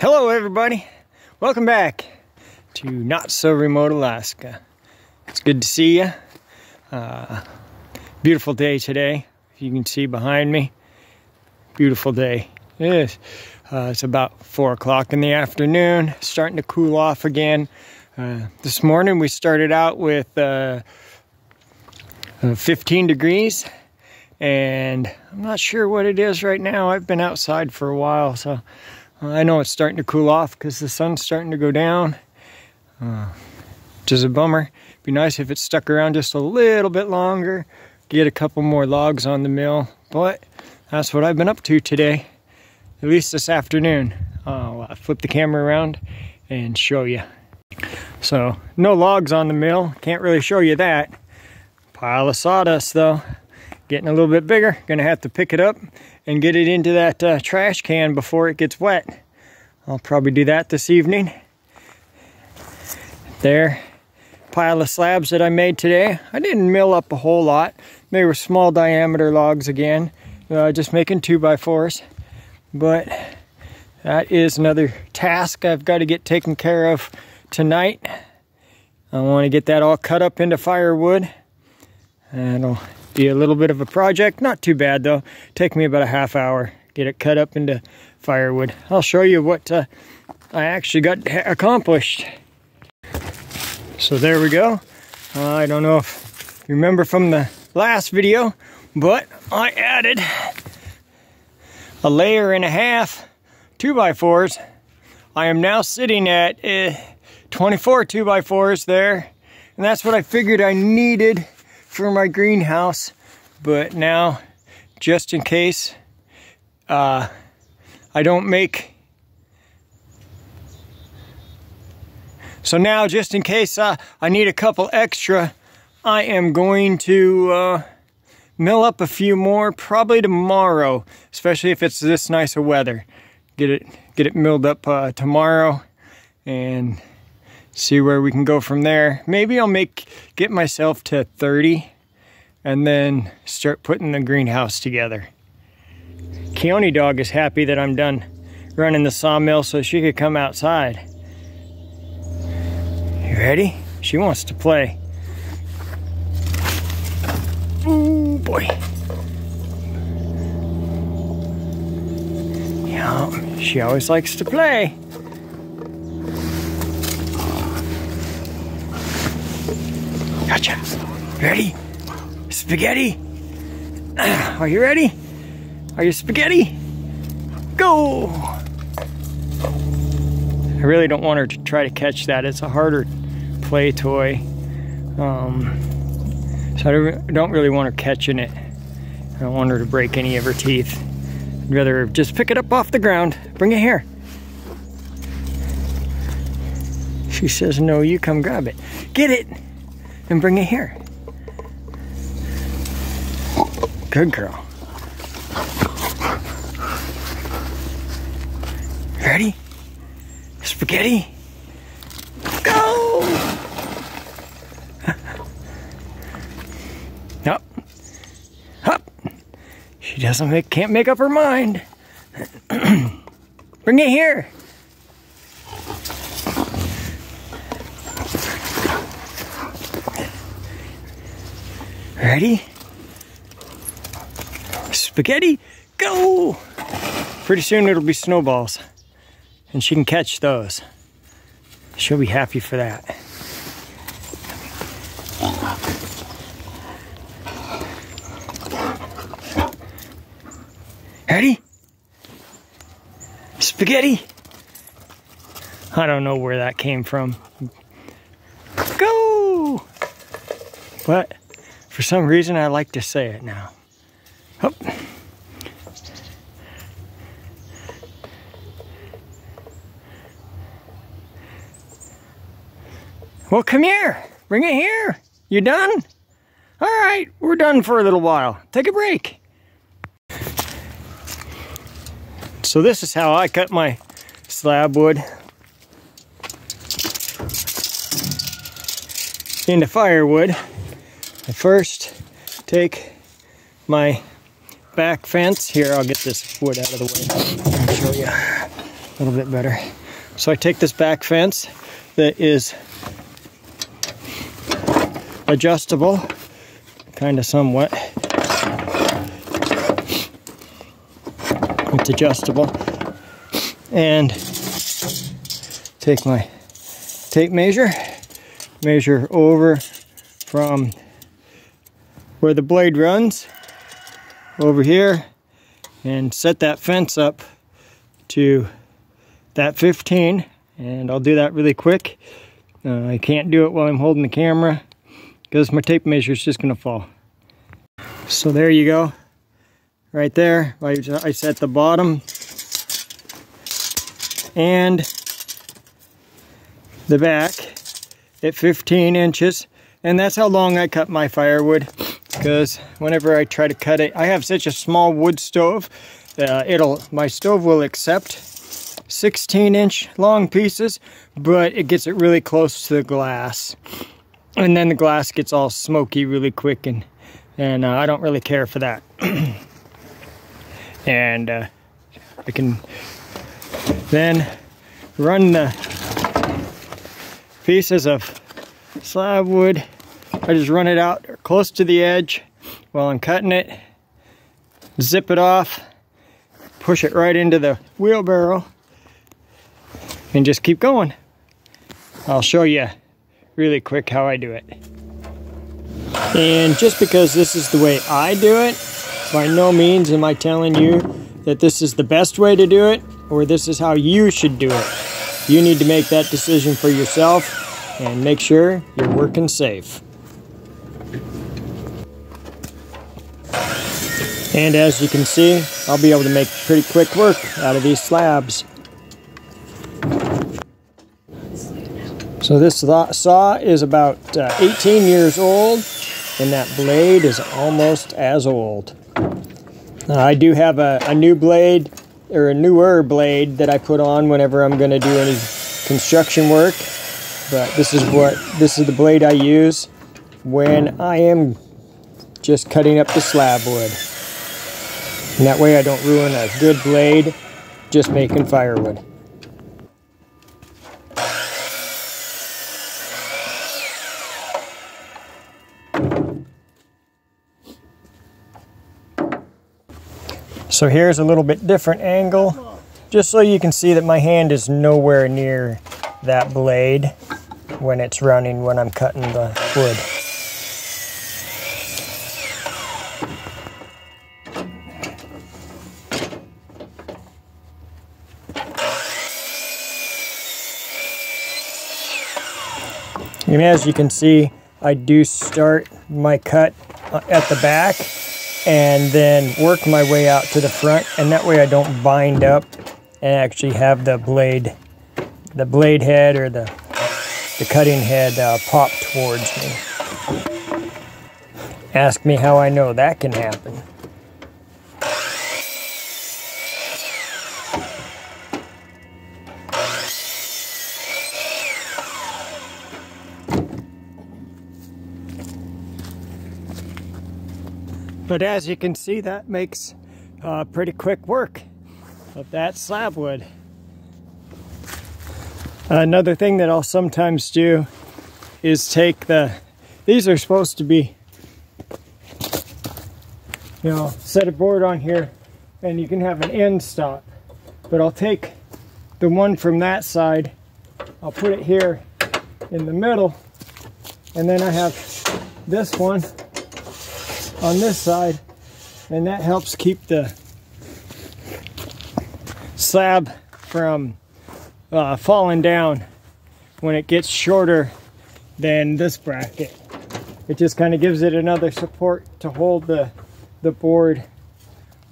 Hello everybody, welcome back to Not So Remote Alaska. It's good to see you. Beautiful day today, if you can see behind me. Beautiful day. It is. It's about 4 o'clock in the afternoon, starting to cool off again. This morning we started out with 15 degrees, and I'm not sure what it is right now. I've been outside for a while, so I know it's starting to cool off because the sun's starting to go down, which is a bummer. It'd be nice if it stuck around just a little bit longer, get a couple more logs on the mill, but that's what I've been up to today, at least this afternoon. I'll flip the camera around and show you. So, no logs on the mill, can't really show you that. Pile of sawdust though, getting a little bit bigger. Gonna have to pick it up and get it into that trash can before it gets wet. I'll probably do that this evening. There, pile of slabs that I made today. I didn't mill up a whole lot. They were small diameter logs again, just making 2x4s. But that is another task I've got to get taken care of tonight. I want to get that all cut up into firewood. And it'll be a little bit of a project, not too bad though. Take me about a half hour, get it cut up into firewood. I'll show you what I actually got accomplished. So there we go. I don't know if you remember from the last video, but I added a layer and a half 2x4s. I am now sitting at 24 2x4s there, and that's what I figured I needed for my greenhouse. But now, just in case I don't make, so now just in case I need a couple extra, I am going to mill up a few more probably tomorrow, especially if it's this nice of weather. Get it milled up tomorrow and see where we can go from there. Maybe I'll get myself to 30 and then start putting the greenhouse together. Keone dog is happy that I'm done running the sawmill so she could come outside. You ready? She wants to play. Ooh boy. Yeah, she always likes to play. Gotcha. Ready? Spaghetti? Are you ready? Are you spaghetti? Go! I really don't want her to try to catch that. It's a harder play toy. So I don't really want her catching it. I don't want her to break any of her teeth. I'd rather just pick it up off the ground. Bring it here. She says, no, you come grab it. Get it! And bring it here. Good girl. Ready? Spaghetti? Go! Up. Up. She can't make up her mind. Bring it here. Ready? Spaghetti, go! Pretty soon it'll be snowballs, and she can catch those. She'll be happy for that. Ready? Spaghetti? I don't know where that came from. Go! But for some reason, I like to say it now. Hup. Well, come here. Bring it here. You done? All right, we're done for a little while. Take a break. So this is how I cut my slab wood into firewood. I first take my back fence. Here, I'll get this wood out of the way and show you. A little bit better. So I take this back fence that is adjustable, kind of somewhat. It's adjustable. And take my tape measure over from where the blade runs over here and set that fence up to that 15, and I'll do that really quick. I can't do it while I'm holding the camera because my tape measure is just going to fall. So there you go. Right there, I set the bottom and the back at 15 inches. And that's how long I cut my firewood, because whenever I try to cut it, I have such a small wood stove, my stove will accept 16-inch long pieces, but it gets it really close to the glass. And then the glass gets all smoky really quick, and I don't really care for that. And I can then run the pieces of slab wood. I just run it out close to the edge while I'm cutting it, zip it off, push it right into the wheelbarrow, and just keep going. I'll show you really quick how I do it. And just because this is the way I do it, by no means am I telling you that this is the best way to do it, or this is how you should do it. You need to make that decision for yourself and make sure you're working safe. And as you can see, I'll be able to make pretty quick work out of these slabs. So this saw is about 18 years old, and that blade is almost as old. I do have a new blade, or a newer blade that I put on whenever I'm going to do any construction work. But this is the blade I use when I am just cutting up the slab wood. And that way I don't ruin a good blade just making firewood. So here's a little bit different angle, just so you can see that my hand is nowhere near that blade when it's running when I'm cutting the wood. And as you can see, I do start my cut at the back and then work my way out to the front, and that way I don't bind up and actually have the blade head or the cutting head pop towards me. Ask me how I know that can happen. But as you can see, that makes pretty quick work of that slab wood. Another thing that I'll sometimes do is take these are supposed to be, set a board on here and you can have an end stop. But I'll take the one from that side, I'll put it here in the middle, and then I have this one on this side, and that helps keep the slab from falling down when it gets shorter than this bracket. It just kind of gives it another support to hold the board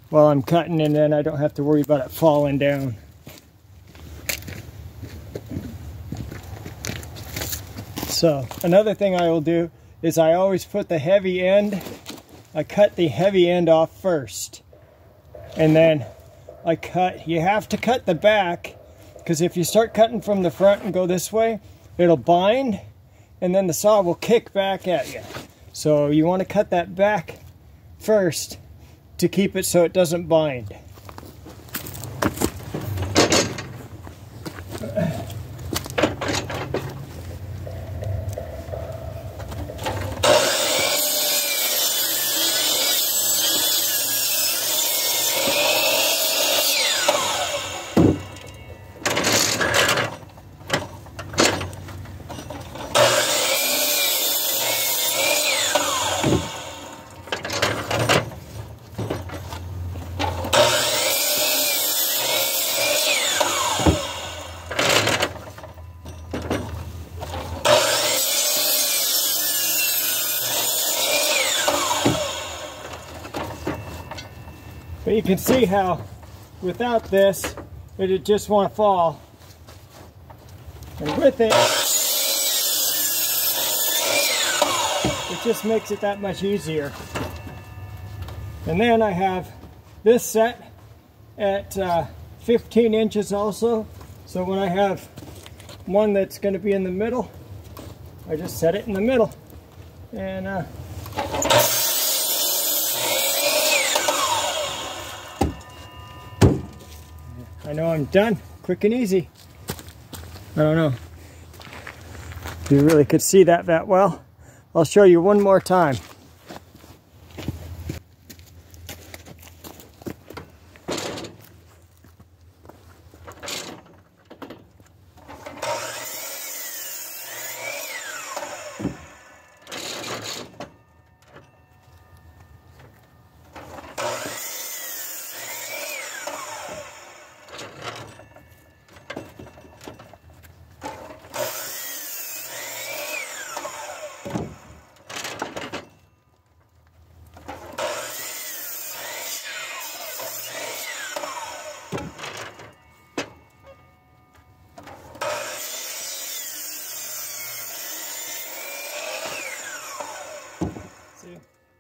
while I'm cutting, and then I don't have to worry about it falling down. So another thing I will do is I always put the heavy end, I cut the heavy end off first, and then you have to cut the back, because if you start cutting from the front and go this way, it'll bind and then the saw will kick back at you. So you want to cut that back first to keep it so it doesn't bind. But you can see how without this, it'd just want to fall. And with it, it just makes it that much easier. And then I have this set at 15 inches also. So when I have one that's going to be in the middle, I just set it in the middle. And I know I'm done, quick and easy. I don't know if you really could see that well. I'll show you one more time.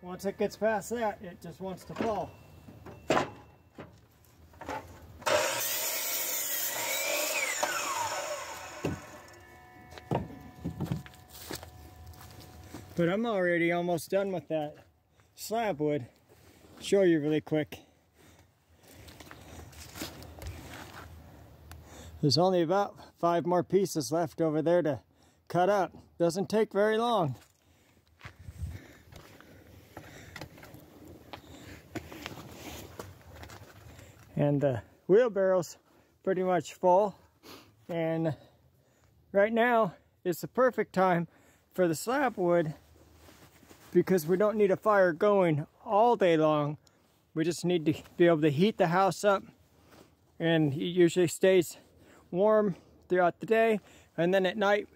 Once it gets past that, it just wants to fall. But I'm already almost done with that slab wood. Show you really quick. There's only about 5 more pieces left over there to cut up. Doesn't take very long. And the wheelbarrow's pretty much full. And right now is the perfect time for the slab wood because we don't need a fire going all day long. We just need to be able to heat the house up, and it usually stays warm throughout the day, and then at night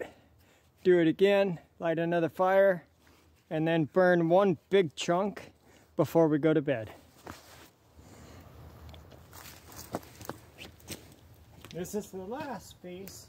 do it again, light another fire, and then burn one big chunk before we go to bed. This is the last piece.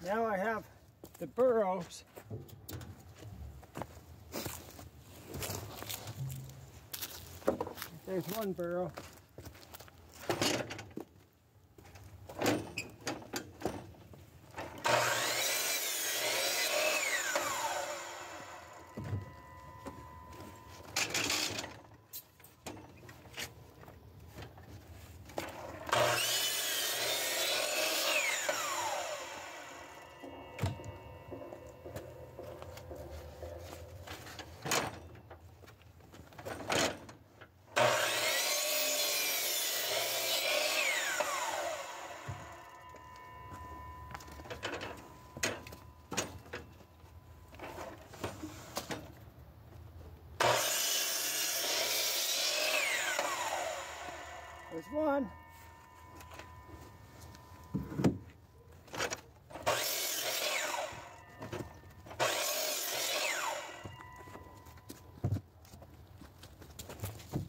Now I have the burrows. There's one burrow. There's one.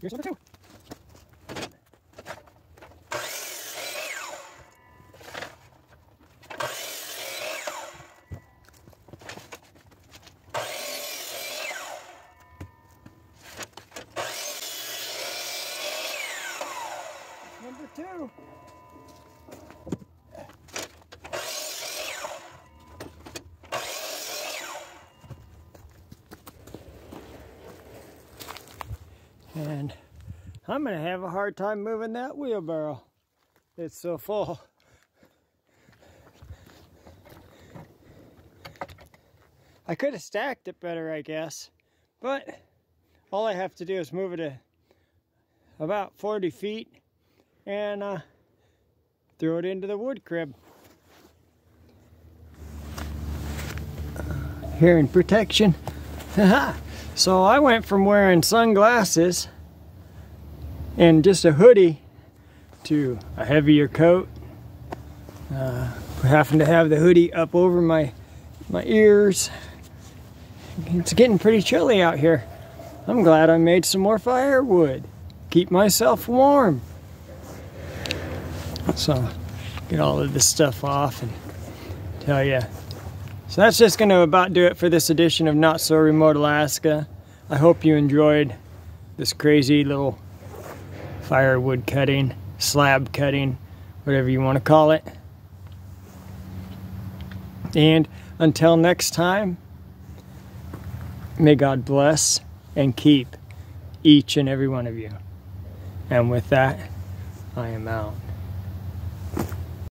Here's number 2. Number 2. And I'm gonna have a hard time moving that wheelbarrow. It's so full. I could have stacked it better, I guess, but all I have to do is move it about 40 feet and throw it into the wood crib. Hearing protection. So I went from wearing sunglasses and just a hoodie to a heavier coat. Having to have the hoodie up over my ears. It's getting pretty chilly out here. I'm glad I made some more firewood. Keep myself warm. So, get all of this stuff off and tell you. So that's just going to about do it for this edition of Not So Remote Alaska. I hope you enjoyed this crazy little firewood cutting, slab cutting, whatever you want to call it. And until next time, may God bless and keep each and every one of you. And with that, I am out.